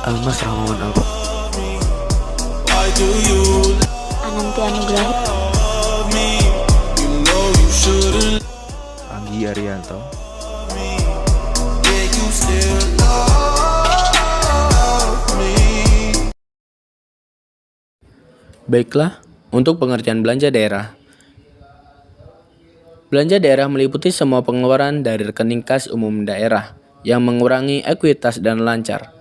Almas Rahmawan Al Ananti Anugrahi, Anggi Arianto, Baiklah, untuk pengertian belanja daerah. Belanja daerah meliputi semua pengeluaran dari rekening kas umum daerah yang mengurangi ekuitas dan lancar,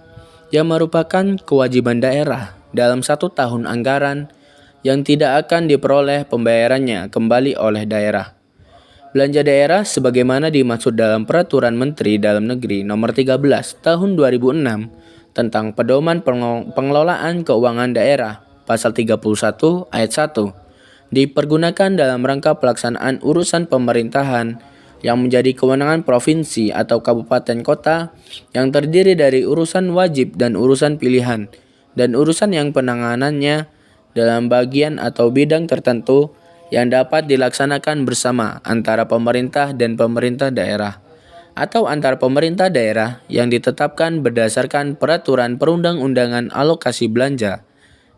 yang merupakan kewajiban daerah dalam 1 tahun anggaran yang tidak akan diperoleh pembayarannya kembali oleh daerah. Belanja daerah sebagaimana dimaksud dalam Peraturan Menteri Dalam Negeri Nomor 13 Tahun 2006 tentang Pedoman Pengelolaan Keuangan Daerah Pasal 31 Ayat 1 dipergunakan dalam rangka pelaksanaan urusan pemerintahan yang menjadi kewenangan provinsi atau kabupaten kota yang terdiri dari urusan wajib dan urusan pilihan dan urusan yang penanganannya dalam bagian atau bidang tertentu yang dapat dilaksanakan bersama antara pemerintah dan pemerintah daerah atau antar pemerintah daerah yang ditetapkan berdasarkan peraturan perundang-undangan alokasi belanja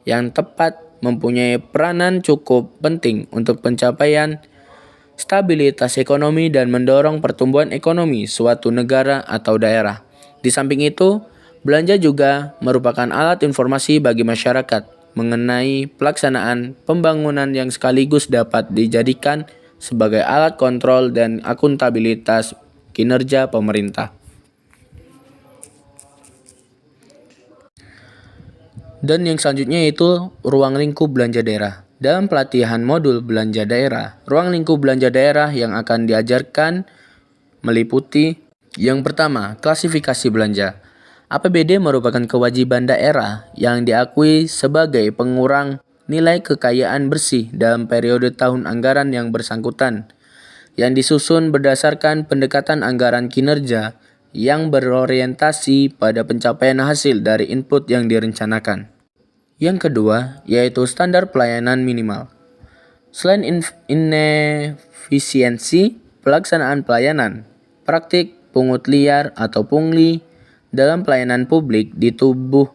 yang tepat mempunyai peranan cukup penting untuk pencapaian stabilitas ekonomi dan mendorong pertumbuhan ekonomi suatu negara atau daerah. Di samping itu, belanja juga merupakan alat informasi bagi masyarakat mengenai pelaksanaan pembangunan yang sekaligus dapat dijadikan sebagai alat kontrol dan akuntabilitas kinerja pemerintah. Dan yang selanjutnya yaitu ruang lingkup belanja daerah. Dalam pelatihan modul belanja daerah, ruang lingkup belanja daerah yang akan diajarkan meliputi yang pertama, klasifikasi belanja. APBD merupakan kewajiban daerah yang diakui sebagai pengurang nilai kekayaan bersih dalam periode tahun anggaran yang bersangkutan, yang disusun berdasarkan pendekatan anggaran kinerja yang berorientasi pada pencapaian hasil dari input yang direncanakan. Yang kedua, yaitu standar pelayanan minimal. Selain inefisiensi pelaksanaan pelayanan, praktik pungut liar atau pungli dalam pelayanan publik di tubuh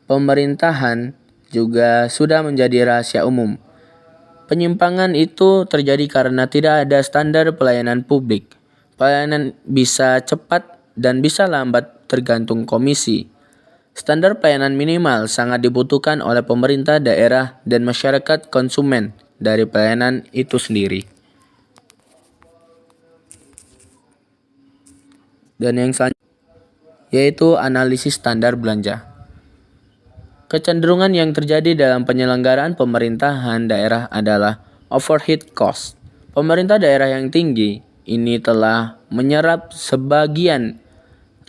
pemerintahan juga sudah menjadi rahasia umum. Penyimpangan itu terjadi karena tidak ada standar pelayanan publik. Pelayanan bisa cepat dan bisa lambat tergantung komisi. Standar pelayanan minimal sangat dibutuhkan oleh pemerintah daerah dan masyarakat konsumen dari pelayanan itu sendiri. Dan yang selanjutnya yaitu analisis standar belanja. Kecenderungan yang terjadi dalam penyelenggaraan pemerintahan daerah adalah overhead cost. Pemerintah daerah yang tinggi ini telah menyerap sebagian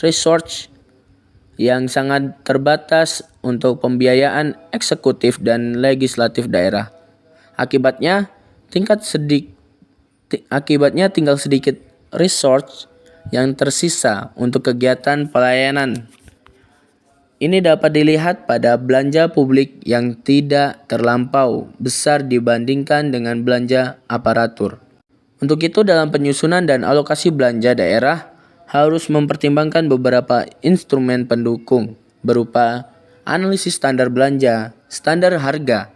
resource yang sangat terbatas untuk pembiayaan eksekutif dan legislatif daerah. Akibatnya tinggal sedikit resource yang tersisa untuk kegiatan pelayanan. Ini dapat dilihat pada belanja publik yang tidak terlampau besar dibandingkan dengan belanja aparatur. Untuk itu, dalam penyusunan dan alokasi belanja daerah harus mempertimbangkan beberapa instrumen pendukung berupa analisis standar belanja, standar harga,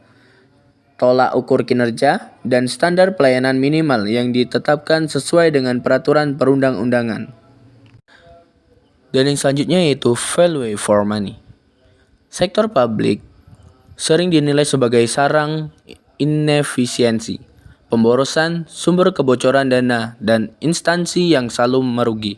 tolak ukur kinerja, dan standar pelayanan minimal yang ditetapkan sesuai dengan peraturan perundang-undangan. Dan yang selanjutnya yaitu value for money. Sektor publik sering dinilai sebagai sarang inefisiensi, pemborosan, sumber kebocoran dana, dan instansi yang selalu merugi.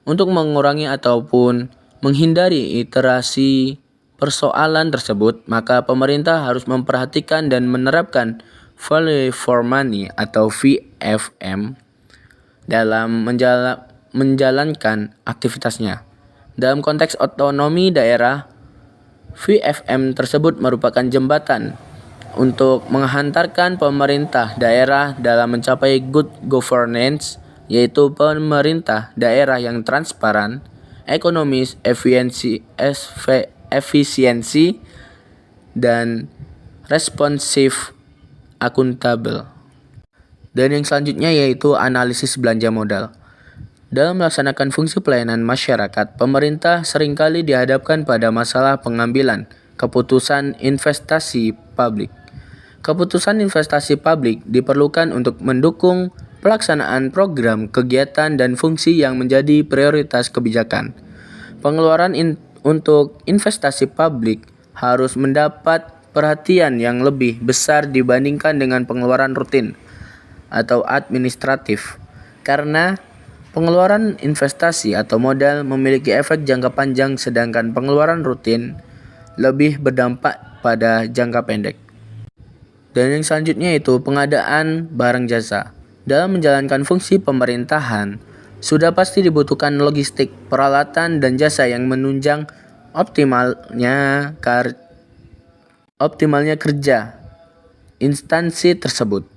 Untuk mengurangi ataupun menghindari iterasi persoalan tersebut, maka pemerintah harus memperhatikan dan menerapkan value for money atau VFM dalam menjalankan aktivitasnya. Dalam konteks otonomi daerah, VFM tersebut merupakan jembatan untuk menghantarkan pemerintah daerah dalam mencapai good governance, yaitu pemerintah daerah yang transparan, ekonomis, efisiensi, dan responsif, akuntabel. Dan yang selanjutnya yaitu analisis belanja modal. Dalam melaksanakan fungsi pelayanan masyarakat, pemerintah seringkali dihadapkan pada masalah pengambilan keputusan investasi publik. Keputusan investasi publik diperlukan untuk mendukung pelaksanaan program, kegiatan, dan fungsi yang menjadi prioritas kebijakan. Pengeluaran untuk investasi publik harus mendapat perhatian yang lebih besar dibandingkan dengan pengeluaran rutin atau administratif, karena pengeluaran investasi atau modal memiliki efek jangka panjang sedangkan pengeluaran rutin lebih berdampak pada jangka pendek. Dan yang selanjutnya itu pengadaan barang jasa. Dalam menjalankan fungsi pemerintahan, sudah pasti dibutuhkan logistik, peralatan, dan jasa yang menunjang optimalnya kerja instansi tersebut.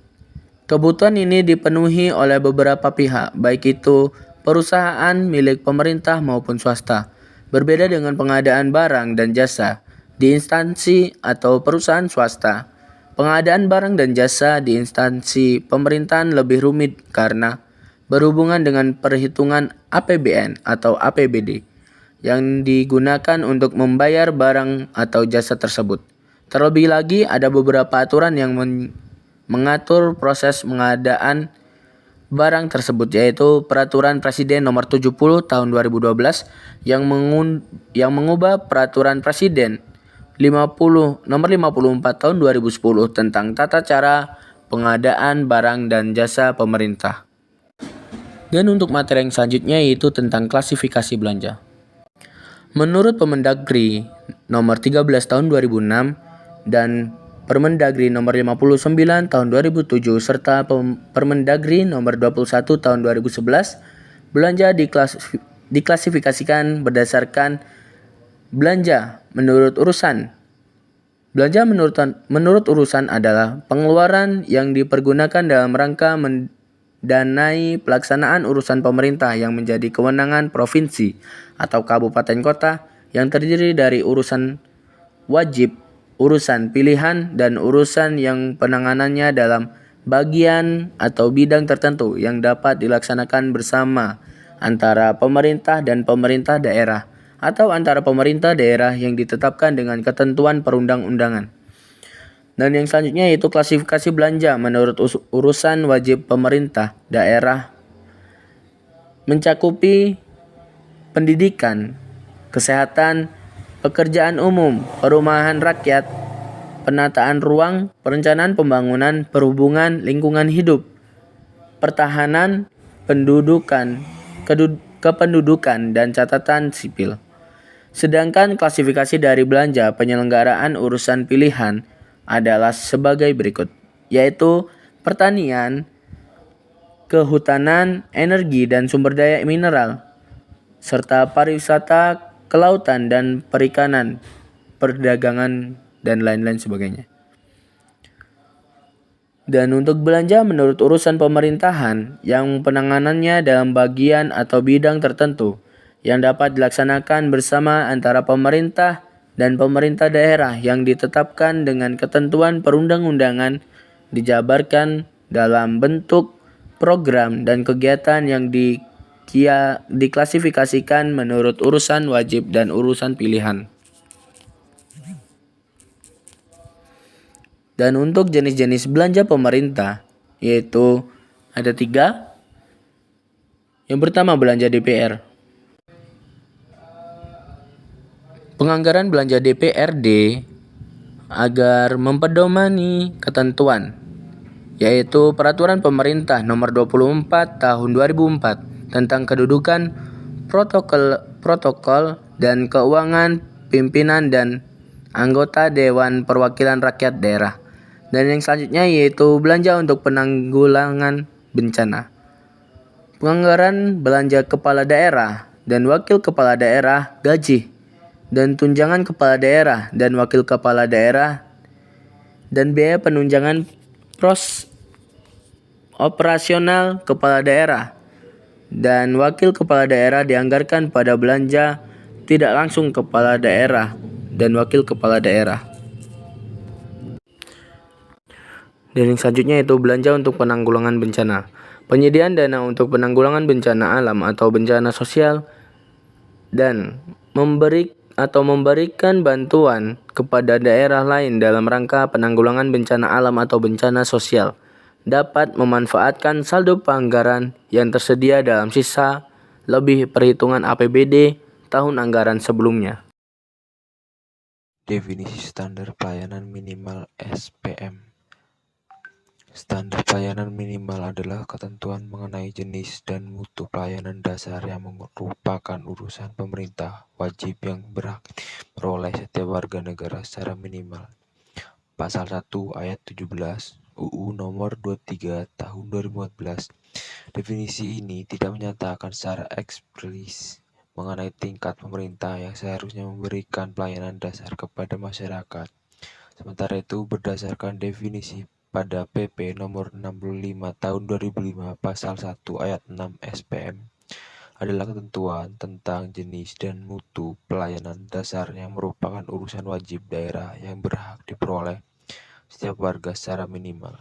Kebutuhan ini dipenuhi oleh beberapa pihak, baik itu perusahaan milik pemerintah maupun swasta. Berbeda dengan pengadaan barang dan jasa di instansi atau perusahaan swasta. Pengadaan barang dan jasa di instansi pemerintahan lebih rumit karena berhubungan dengan perhitungan APBN atau APBD yang digunakan untuk membayar barang atau jasa tersebut. Terlebih lagi, ada beberapa aturan yang mengatur proses pengadaan barang tersebut, yaitu Peraturan Presiden Nomor 70 Tahun 2012 yang mengubah Peraturan Presiden Nomor 54 Tahun 2010 tentang tata cara pengadaan barang dan jasa pemerintah. Dan untuk materi yang selanjutnya yaitu tentang klasifikasi belanja. Menurut Permendagri Nomor 13 Tahun 2006 dan Permendagri Nomor 59 Tahun 2007 serta Permendagri Nomor 21 Tahun 2011, belanja diklasifikasikan berdasarkan belanja menurut urusan. Belanja menurut urusan adalah pengeluaran yang dipergunakan dalam rangka mendanai pelaksanaan urusan pemerintah yang menjadi kewenangan provinsi atau kabupaten kota yang terdiri dari urusan wajib, urusan pilihan, dan urusan yang penanganannya dalam bagian atau bidang tertentu yang dapat dilaksanakan bersama antara pemerintah dan pemerintah daerah atau antara pemerintah daerah yang ditetapkan dengan ketentuan perundang-undangan. Dan yang selanjutnya yaitu klasifikasi belanja menurut urusan wajib pemerintah daerah mencakupi pendidikan, kesehatan, pekerjaan umum, perumahan rakyat, penataan ruang, perencanaan pembangunan, perhubungan, lingkungan hidup, pertahanan, kependudukan, dan catatan sipil. Sedangkan klasifikasi dari belanja penyelenggaraan urusan pilihan adalah sebagai berikut, yaitu pertanian, kehutanan, energi dan sumber daya mineral, serta pariwisata, kelautan dan perikanan, perdagangan, dan lain-lain sebagainya. Dan untuk belanja menurut urusan pemerintahan yang penanganannya dalam bagian atau bidang tertentu yang dapat dilaksanakan bersama antara pemerintah dan pemerintah daerah yang ditetapkan dengan ketentuan perundang-undangan dijabarkan dalam bentuk program dan kegiatan yang diklasifikasikan menurut urusan wajib dan urusan pilihan. Dan untuk jenis-jenis belanja pemerintah yaitu ada 3. Yang pertama belanja DPR. Penganggaran belanja DPRD agar mempedomani ketentuan yaitu Peraturan Pemerintah Nomor 24 Tahun 2004 tentang kedudukan protokol dan keuangan pimpinan dan anggota Dewan Perwakilan Rakyat Daerah. Dan yang selanjutnya yaitu belanja untuk penanggulangan bencana. Penganggaran belanja kepala daerah dan wakil kepala daerah, gaji dan tunjangan kepala daerah dan wakil kepala daerah, dan biaya penunjangan operasional kepala daerah dan wakil kepala daerah dianggarkan pada belanja tidak langsung kepala daerah dan wakil kepala daerah. Dan yang selanjutnya itu belanja untuk penanggulangan bencana. Penyediaan dana untuk penanggulangan bencana alam atau bencana sosial dan memberikan bantuan kepada daerah lain dalam rangka penanggulangan bencana alam atau bencana sosial dapat memanfaatkan saldo anggaran yang tersedia dalam sisa lebih perhitungan APBD tahun anggaran sebelumnya. Definisi standar pelayanan minimal SPM. Standar pelayanan minimal adalah ketentuan mengenai jenis dan mutu pelayanan dasar yang merupakan urusan pemerintah wajib yang berhak diperoleh setiap warga negara secara minimal. Pasal 1 ayat 17 UU nomor 23 tahun 2014. Definisi ini tidak menyatakan secara eksplisit mengenai tingkat pemerintah yang seharusnya memberikan pelayanan dasar kepada masyarakat. Sementara itu, berdasarkan definisi pada PP nomor 65 tahun 2005 pasal 1 ayat 6 SPM adalah ketentuan tentang jenis dan mutu pelayanan dasar yang merupakan urusan wajib daerah yang berhak diperoleh setiap warga secara minimal.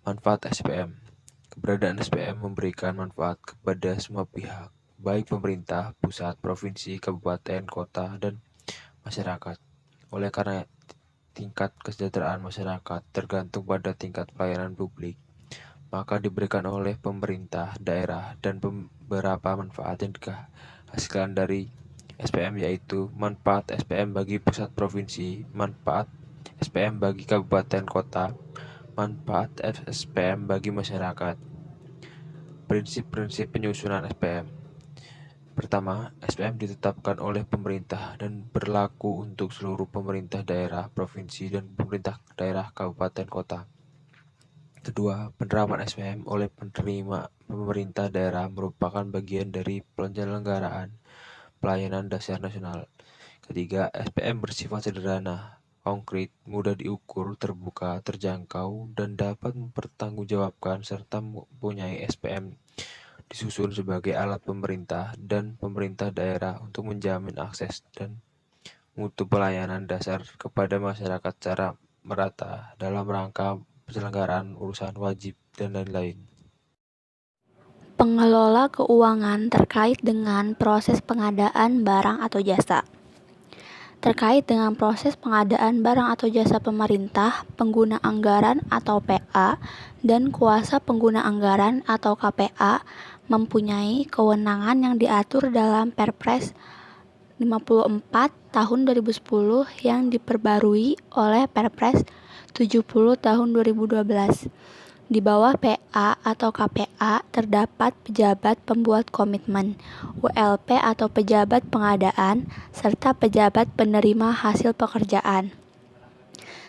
Manfaat SPM. Keberadaan SPM memberikan manfaat kepada semua pihak, baik pemerintah, pusat, provinsi, kabupaten, kota, dan masyarakat. Oleh karena tingkat kesejahteraan masyarakat tergantung pada tingkat pelayanan publik, maka diberikan oleh pemerintah daerah dan beberapa manfaat yang dihasilkan dari SPM, yaitu manfaat SPM bagi pusat provinsi, manfaat SPM bagi kabupaten kota, manfaat SPM bagi masyarakat. Prinsip-prinsip penyusunan SPM. Pertama, SPM ditetapkan oleh pemerintah dan berlaku untuk seluruh pemerintah daerah, provinsi, dan pemerintah daerah, kabupaten, kota. Kedua, penerapan SPM oleh penerima pemerintah daerah merupakan bagian dari penyelenggaraan pelayanan dasar nasional. Ketiga, SPM bersifat sederhana, konkret, mudah diukur, terbuka, terjangkau, dan dapat mempertanggungjawabkan serta mempunyai SPM disusun sebagai alat pemerintah dan pemerintah daerah untuk menjamin akses dan mutu pelayanan dasar kepada masyarakat secara merata dalam rangka penyelenggaraan urusan wajib dan lain-lain. Pengelola keuangan terkait dengan proses pengadaan barang atau jasa. Terkait dengan proses pengadaan barang atau jasa pemerintah, pengguna anggaran atau PA, dan kuasa pengguna anggaran atau KPA mempunyai kewenangan yang diatur dalam Perpres 54 tahun 2010 yang diperbarui oleh Perpres 70 tahun 2012. Di bawah PA atau KPA terdapat pejabat pembuat komitmen, WLP atau pejabat pengadaan, serta pejabat penerima hasil pekerjaan.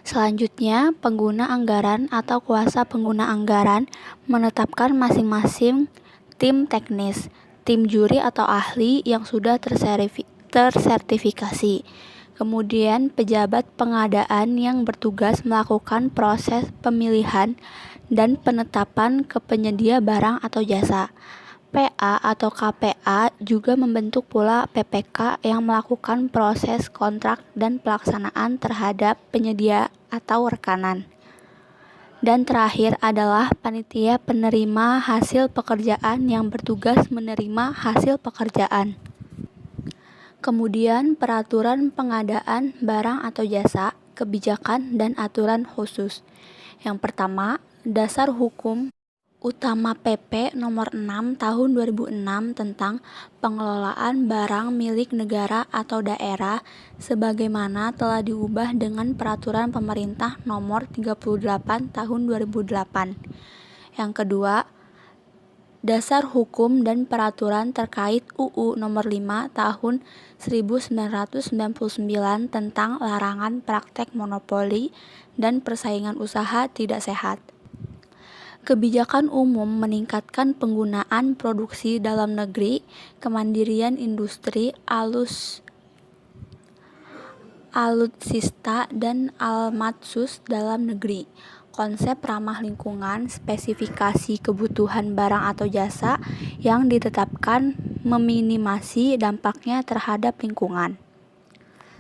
Selanjutnya, pengguna anggaran atau kuasa pengguna anggaran menetapkan masing-masing tim teknis, tim juri atau ahli yang sudah tersertifikasi. Kemudian, pejabat pengadaan yang bertugas melakukan proses pemilihan dan penetapan ke penyedia barang atau jasa. PA atau KPA juga membentuk pula PPK yang melakukan proses kontrak dan pelaksanaan terhadap penyedia atau rekanan. Dan terakhir adalah panitia penerima hasil pekerjaan yang bertugas menerima hasil pekerjaan. Kemudian peraturan pengadaan barang atau jasa, kebijakan dan aturan khusus. Yang pertama, dasar hukum utama PP nomor 6 tahun 2006 tentang pengelolaan barang milik negara atau daerah sebagaimana telah diubah dengan peraturan pemerintah nomor 38 tahun 2008. Yang kedua, dasar hukum dan peraturan terkait UU nomor 5 tahun 1999 tentang larangan praktek monopoli dan persaingan usaha tidak sehat. Kebijakan umum meningkatkan penggunaan produksi dalam negeri, kemandirian industri, alutsista, dan almatsus dalam negeri. Konsep ramah lingkungan, spesifikasi kebutuhan barang atau jasa yang ditetapkan meminimasi dampaknya terhadap lingkungan.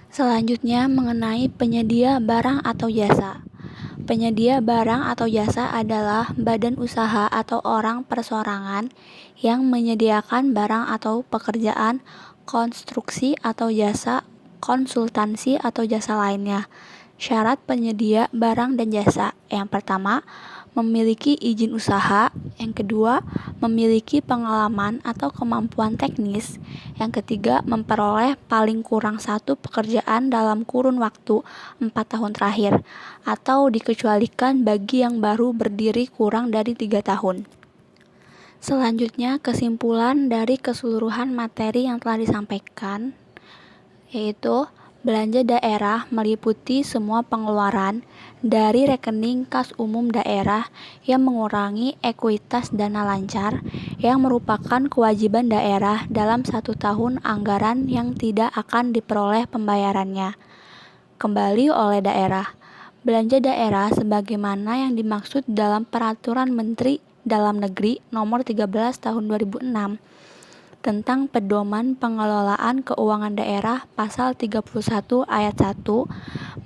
Selanjutnya mengenai penyedia barang atau jasa. Penyedia barang atau jasa adalah badan usaha atau orang perseorangan yang menyediakan barang atau pekerjaan, konstruksi atau jasa, konsultansi atau jasa lainnya. Syarat penyedia barang dan jasa: yang pertama, memiliki izin usaha; yang kedua, memiliki pengalaman atau kemampuan teknis; yang ketiga, memperoleh paling kurang satu pekerjaan dalam kurun waktu 4 tahun terakhir, atau dikecualikan bagi yang baru berdiri kurang dari 3 tahun. Selanjutnya, kesimpulan dari keseluruhan materi yang telah disampaikan, yaitu belanja daerah meliputi semua pengeluaran dari rekening kas umum daerah yang mengurangi ekuitas dana lancar yang merupakan kewajiban daerah dalam 1 tahun anggaran yang tidak akan diperoleh pembayarannya kembali oleh daerah. Belanja daerah sebagaimana yang dimaksud dalam Peraturan Menteri Dalam Negeri Nomor 13 Tahun 2006 tentang Pedoman Pengelolaan Keuangan Daerah Pasal 31 Ayat 1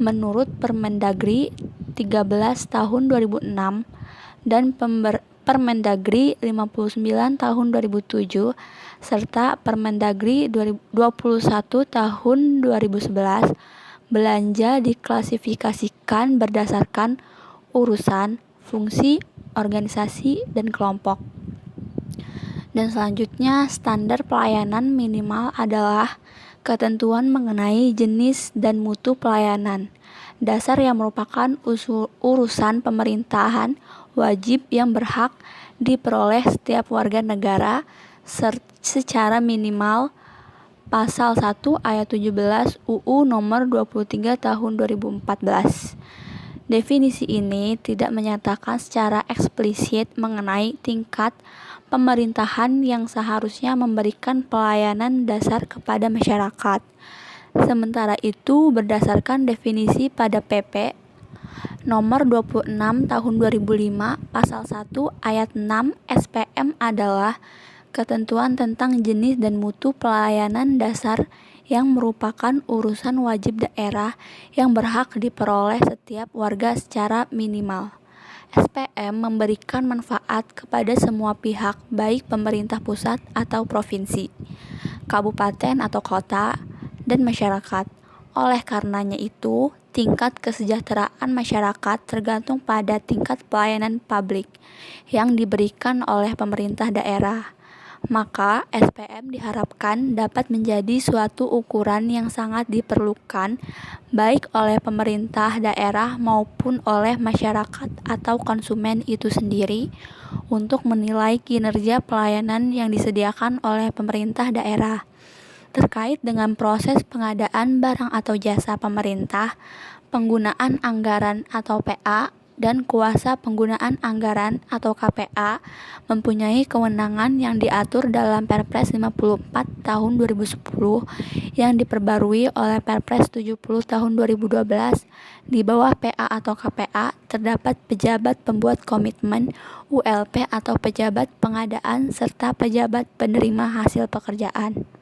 menurut Permendagri 13 Tahun 2006 dan Permendagri 59 Tahun 2007 serta Permendagri 21 Tahun 2011. Belanja diklasifikasikan berdasarkan urusan, fungsi, organisasi, dan kelompok. Dan selanjutnya, standar pelayanan minimal adalah ketentuan mengenai jenis dan mutu pelayanan dasar yang merupakan urusan pemerintahan wajib yang berhak diperoleh setiap warga negara secara minimal. Pasal 1 Ayat 17 UU Nomor 23 Tahun 2014. Definisi ini tidak menyatakan secara eksplisit mengenai tingkat pemerintahan yang seharusnya memberikan pelayanan dasar kepada masyarakat. Sementara itu, berdasarkan definisi pada PP Nomor 26 Tahun 2005 Pasal 1 Ayat 6 SPM adalah ketentuan tentang jenis dan mutu pelayanan dasar yang merupakan urusan wajib daerah yang berhak diperoleh setiap warga secara minimal. SPM memberikan manfaat kepada semua pihak, baik pemerintah pusat atau provinsi, kabupaten atau kota, dan masyarakat. Oleh karenanya itu, tingkat kesejahteraan masyarakat tergantung pada tingkat pelayanan publik yang diberikan oleh pemerintah daerah. Maka, SPM diharapkan dapat menjadi suatu ukuran yang sangat diperlukan baik oleh pemerintah daerah maupun oleh masyarakat atau konsumen itu sendiri untuk menilai kinerja pelayanan yang disediakan oleh pemerintah daerah. Terkait dengan proses pengadaan barang atau jasa pemerintah, penggunaan anggaran atau PA, dan kuasa penggunaan anggaran atau KPA mempunyai kewenangan yang diatur dalam Perpres 54 Tahun 2010 yang diperbarui oleh Perpres 70 Tahun 2012. Di bawah PA atau KPA terdapat pejabat pembuat komitmen, ULP atau pejabat pengadaan, serta pejabat penerima hasil pekerjaan.